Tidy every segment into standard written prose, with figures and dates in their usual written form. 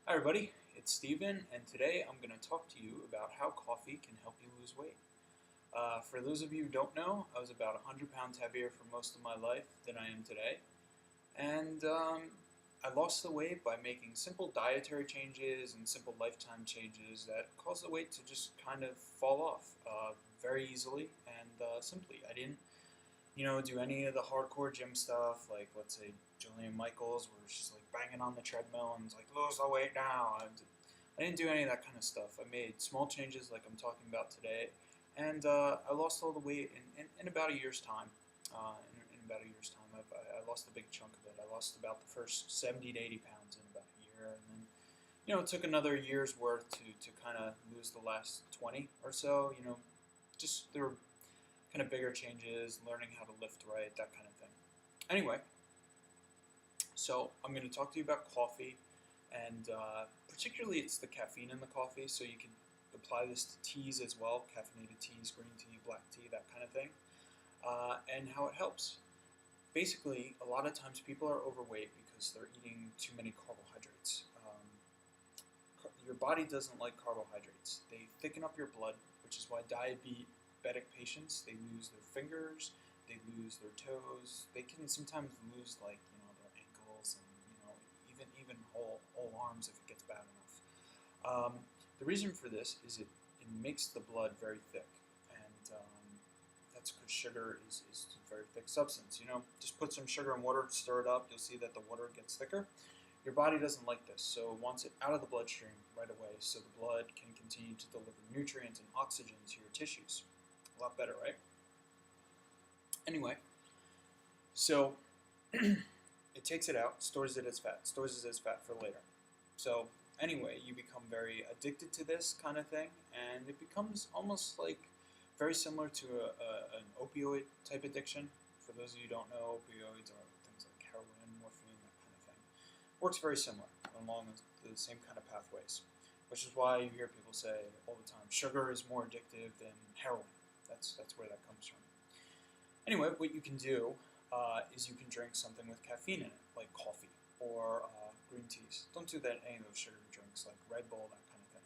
Hi everybody, it's Steven, and today I'm going to talk to you about how coffee can help you lose weight. For those of you who don't know, I was about 100 pounds heavier for most of my life than I am today, and I lost the weight by making simple dietary changes and simple lifetime changes that caused the weight to just kind of fall off very easily and simply. I didn't do any of the hardcore gym stuff, like let's say Jillian Michaels, where she's like banging on the treadmill and it's like lose the weight now. I didn't do any of that kind of stuff. I made small changes, like I'm talking about today, and I lost all the weight in about a year's time. In about a year's time, I lost a big chunk of it. I lost about the first 70 to 80 pounds in about a year, and then it took another year's worth to kind of lose the last 20 or so. Just there were kind of bigger changes, learning how to lift right, that kind of thing. Anyway, so I'm going to talk to you about coffee, and particularly it's the caffeine in the coffee, so you can apply this to teas as well, caffeinated teas, green tea, black tea, that kind of thing, and how it helps. Basically, a lot of times people are overweight because they're eating too many carbohydrates. Your body doesn't like carbohydrates. They thicken up your blood, which is why diabetic patients, they lose their fingers, they lose their toes, they can sometimes lose their ankles and even whole arms if it gets bad enough. The reason for this is it makes the blood very thick, and that's because sugar is a very thick substance. Just put some sugar in water, stir it up, you'll see that the water gets thicker. Your body doesn't like this, so it wants it out of the bloodstream right away so the blood can continue to deliver nutrients and oxygen to your tissues. A lot better, right? Anyway, so it takes it out, stores it as fat for later. So anyway, you become very addicted to this kind of thing, and it becomes almost like very similar to an opioid type addiction. For those of you who don't know, opioids are things like heroin, morphine, that kind of thing. Works very similar, along the same kind of pathways, which is why you hear people say all the time, sugar is more addictive than heroin. That's where that comes from. Anyway, what you can do is you can drink something with caffeine in it, like coffee or green teas. Don't do that in any of those sugary drinks like Red Bull, that kind of thing.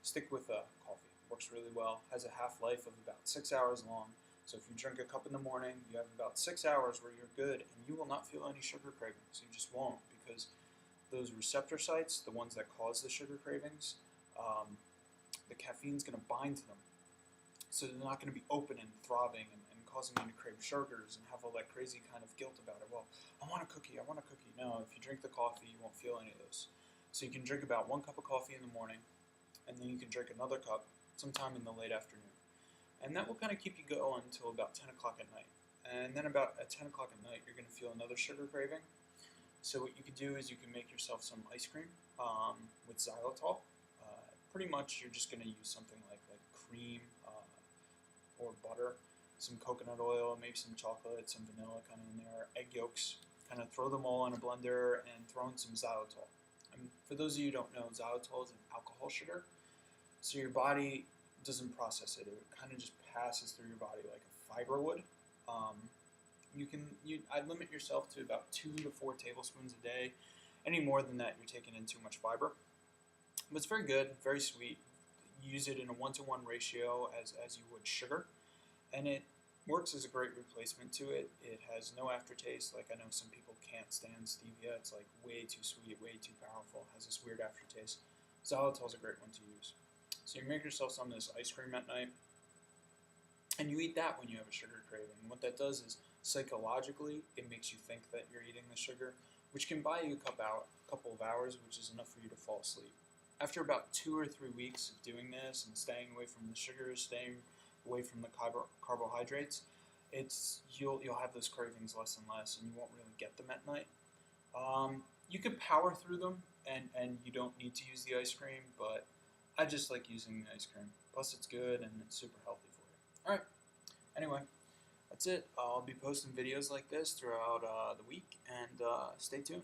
Stick with coffee. Works really well. Has a half-life of about 6 hours long. So if you drink a cup in the morning, you have about 6 hours where you're good, and you will not feel any sugar cravings. You just won't, because those receptor sites, the ones that cause the sugar cravings, the caffeine's going to bind to them. So they're not going to be open and throbbing and causing you to crave sugars and have all that crazy kind of guilt about it. Well, I want a cookie, I want a cookie. No, if you drink the coffee, you won't feel any of those. So you can drink about 1 cup of coffee in the morning, and then you can drink another cup sometime in the late afternoon. And that will kind of keep you going until about 10 o'clock at night. And then about at 10 o'clock at night, you're going to feel another sugar craving. So what you can do is you can make yourself some ice cream with xylitol. Pretty much you're just going to use something like cream or butter, some coconut oil, maybe some chocolate, some vanilla kind of in there, egg yolks. Kind of throw them all in a blender and throw in some xylitol. For those of you who don't know, xylitol is an alcohol sugar. So your body doesn't process it. It kind of just passes through your body like a fiber would. I'd limit yourself to about 2 to 4 tablespoons a day. Any more than that, you're taking in too much fiber. But it's very good, very sweet. Use it in a 1-to-1 ratio as you would sugar. And it works as a great replacement to it. It has no aftertaste. Like, I know some people can't stand stevia. It's like way too sweet, way too powerful. It has this weird aftertaste. Xylitol is a great one to use. So you make yourself some of this ice cream at night, and you eat that when you have a sugar craving. And what that does is, psychologically, it makes you think that you're eating the sugar, which can buy you a couple of hours, which is enough for you to fall asleep. After about 2 or 3 weeks of doing this and staying away from the sugars, staying away from the carbohydrates, you'll have those cravings less and less, and you won't really get them at night. You can power through them, and you don't need to use the ice cream, but I just like using the ice cream. Plus, it's good and it's super healthy for you. All right. Anyway, that's it. I'll be posting videos like this throughout the week, and stay tuned.